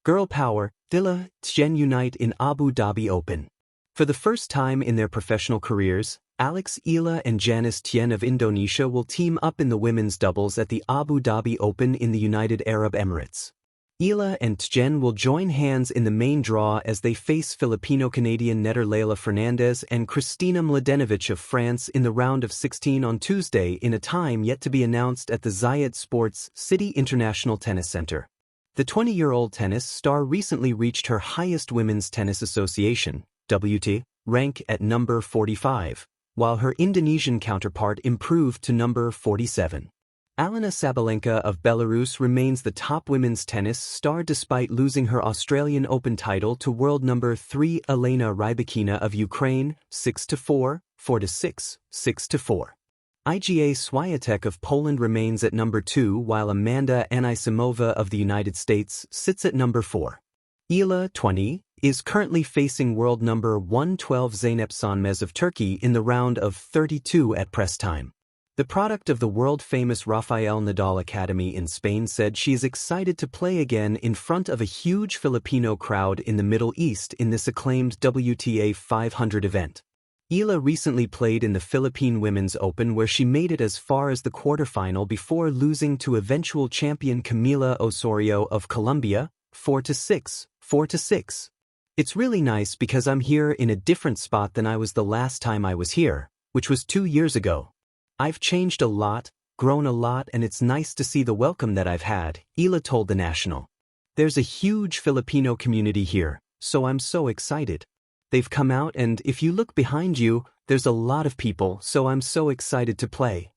Girl power, Eala, Tjen unite in Abu Dhabi Open. For the first time in their professional careers, Eala and Tjen of Indonesia will team up in the women's doubles at the Abu Dhabi Open in the United Arab Emirates. Eala and Tjen will join hands in the main draw as they face Filipino-Canadian netter Leila Fernandez and Kristina Mladenovic of France in the round of 16 on Tuesday in a time yet to be announced at the Zayed Sports City International Tennis Center. The 20-year-old tennis star recently reached her highest Women's Tennis Association (WTA) rank at number 45, while her Indonesian counterpart improved to number 47. Aryna Sabalenka of Belarus remains the top women's tennis star despite losing her Australian Open title to world number 3 Elena Rybakina of Ukraine 6-4, 4-6, 6-4. Iga Swiatek of Poland remains at number 2 while Amanda Anisimova of the United States sits at number 4. Eala, 20, is currently facing world number 112 Zeynep Sönmez of Turkey in the round of 32 at press time. The product of the world-famous Rafael Nadal Academy in Spain said she is excited to play again in front of a huge Filipino crowd in the Middle East in this acclaimed WTA 500 event. Eala recently played in the Philippine Women's Open where she made it as far as the quarterfinal before losing to eventual champion Camila Osorio of Colombia 4-6, 4-6. It's really nice because I'm here in a different spot than I was the last time I was here, which was 2 years ago. I've changed a lot, grown a lot, and it's nice to see the welcome that I've had, Eala told The National. There's a huge Filipino community here, so I'm so excited. They've come out and if you look behind you, there's a lot of people, so I'm so excited to play.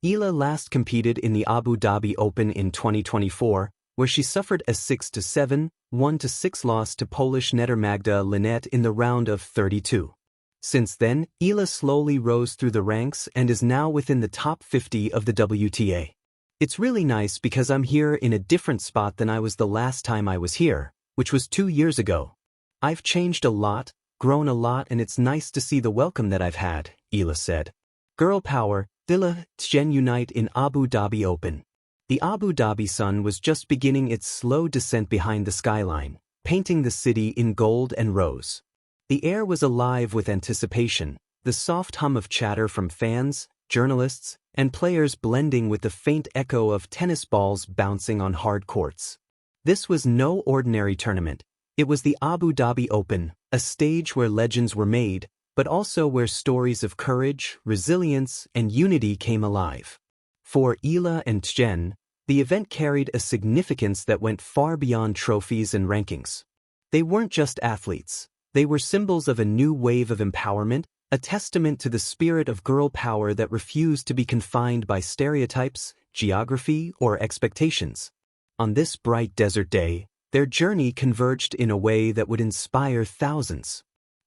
Eala last competed in the Abu Dhabi Open in 2024, where she suffered a 6-7, 1-6 loss to Polish netter Magda Linette in the round of 32. Since then, Eala slowly rose through the ranks and is now within the top 50 of the WTA. It's really nice because I'm here in a different spot than I was the last time I was here, which was 2 years ago. I've changed a lot, grown a lot, and it's nice to see the welcome that I've had, Eala said. Girl power, Eala, Tjen unite in Abu Dhabi Open. The Abu Dhabi sun was just beginning its slow descent behind the skyline, painting the city in gold and rose. The air was alive with anticipation, the soft hum of chatter from fans, journalists, and players blending with the faint echo of tennis balls bouncing on hard courts. This was no ordinary tournament. It was the Abu Dhabi Open, a stage where legends were made, but also where stories of courage, resilience, and unity came alive. For Eala and Tjen, the event carried a significance that went far beyond trophies and rankings. They weren't just athletes. They were symbols of a new wave of empowerment, a testament to the spirit of girl power that refused to be confined by stereotypes, geography, or expectations. On this bright desert day, their journey converged in a way that would inspire thousands.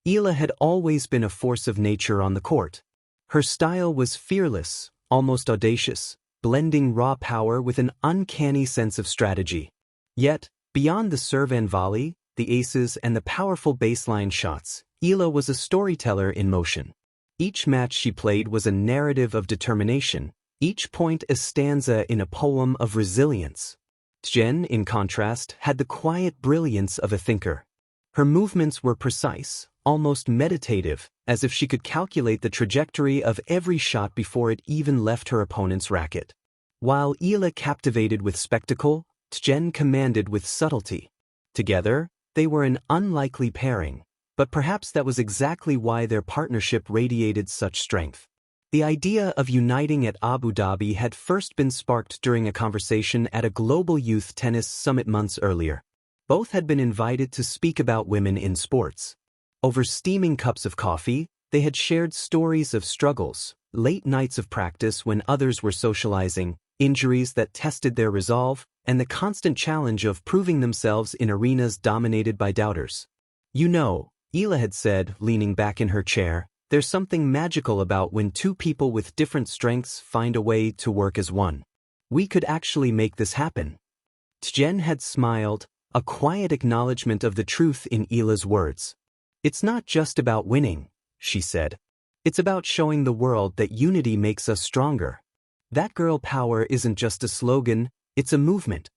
Eala had always been a force of nature on the court. Her style was fearless, almost audacious, blending raw power with an uncanny sense of strategy. Yet, beyond the serve and volley, the aces, and the powerful baseline shots, Eala was a storyteller in motion. Each match she played was a narrative of determination, each point a stanza in a poem of resilience. Tjen, in contrast, had the quiet brilliance of a thinker. Her movements were precise, almost meditative, as if she could calculate the trajectory of every shot before it even left her opponent's racket. While Eala captivated with spectacle, Tjen commanded with subtlety. Together, they were an unlikely pairing, but perhaps that was exactly why their partnership radiated such strength. The idea of uniting at Abu Dhabi had first been sparked during a conversation at a global youth tennis summit months earlier. Both had been invited to speak about women in sports. Over steaming cups of coffee, they had shared stories of struggles, late nights of practice when others were socializing, injuries that tested their resolve, and the constant challenge of proving themselves in arenas dominated by doubters. You know, Eala had said, leaning back in her chair, there's something magical about when two people with different strengths find a way to work as one. We could actually make this happen. Tjen had smiled, a quiet acknowledgement of the truth in Eala's words. It's not just about winning, she said. It's about showing the world that unity makes us stronger. That girl power isn't just a slogan, it's a movement.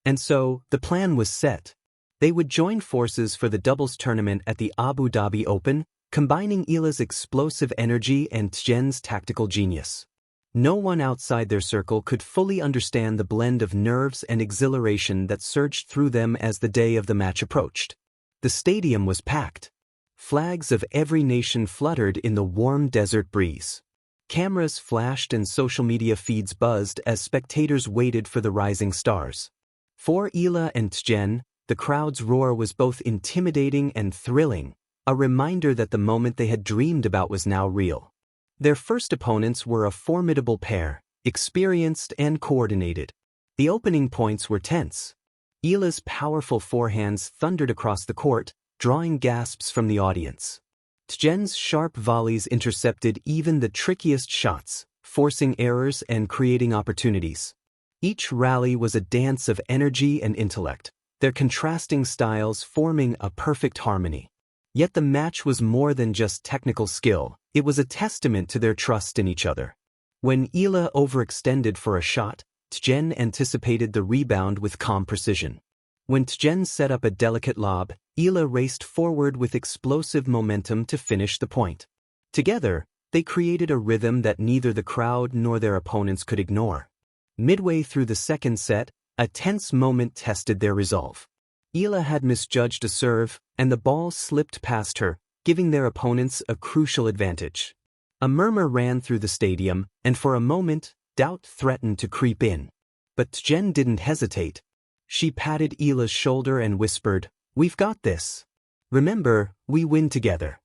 And so, the plan was set. They would join forces for the doubles tournament at the Abu Dhabi Open, combining Eala's explosive energy and Tjen's tactical genius. No one outside their circle could fully understand the blend of nerves and exhilaration that surged through them as the day of the match approached. The stadium was packed. Flags of every nation fluttered in the warm desert breeze. Cameras flashed and social media feeds buzzed as spectators waited for the rising stars. For Eala and Tjen, the crowd's roar was both intimidating and thrilling, a reminder that the moment they had dreamed about was now real. Their first opponents were a formidable pair, experienced and coordinated. The opening points were tense. Eala's powerful forehands thundered across the court, drawing gasps from the audience. Tjen's sharp volleys intercepted even the trickiest shots, forcing errors and creating opportunities. Each rally was a dance of energy and intellect, their contrasting styles forming a perfect harmony. Yet the match was more than just technical skill, it was a testament to their trust in each other. When Eala overextended for a shot, Tjen anticipated the rebound with calm precision. When Tjen set up a delicate lob, Eala raced forward with explosive momentum to finish the point. Together, they created a rhythm that neither the crowd nor their opponents could ignore. Midway through the second set, a tense moment tested their resolve. Eala had misjudged a serve, and the ball slipped past her, giving their opponents a crucial advantage. A murmur ran through the stadium, and for a moment, doubt threatened to creep in. But Tjen didn't hesitate. She patted Eala's shoulder and whispered, "We've got this. Remember, we win together."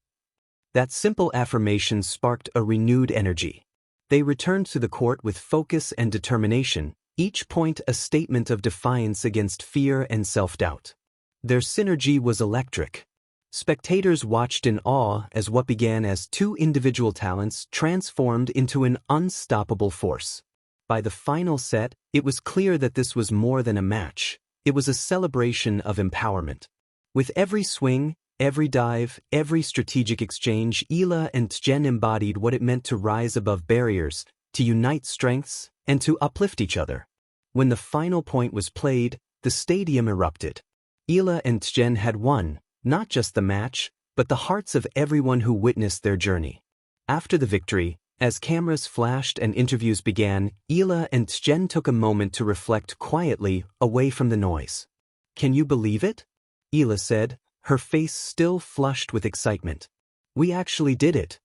That simple affirmation sparked a renewed energy. They returned to the court with focus and determination, each point a statement of defiance against fear and self-doubt. Their synergy was electric. Spectators watched in awe as what began as two individual talents transformed into an unstoppable force. By the final set, it was clear that this was more than a match. It was a celebration of empowerment. With every swing, every dive, every strategic exchange, Eala and Tjen embodied what it meant to rise above barriers, to unite strengths, and to uplift each other. When the final point was played, the stadium erupted. Eala and Tjen had won, not just the match, but the hearts of everyone who witnessed their journey. After the victory, as cameras flashed and interviews began, Eala and Tjen took a moment to reflect quietly, away from the noise. "Can you believe it?" Eala said, her face still flushed with excitement. "We actually did it."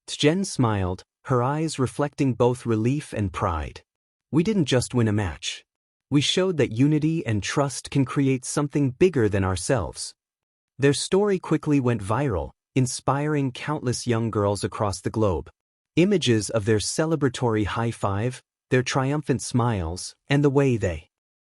Tjen smiled, her eyes reflecting both relief and pride. "We didn't just win a match. We showed that unity and trust can create something bigger than ourselves." Their story quickly went viral, inspiring countless young girls across the globe. Images of their celebratory high five, their triumphant smiles, and the way they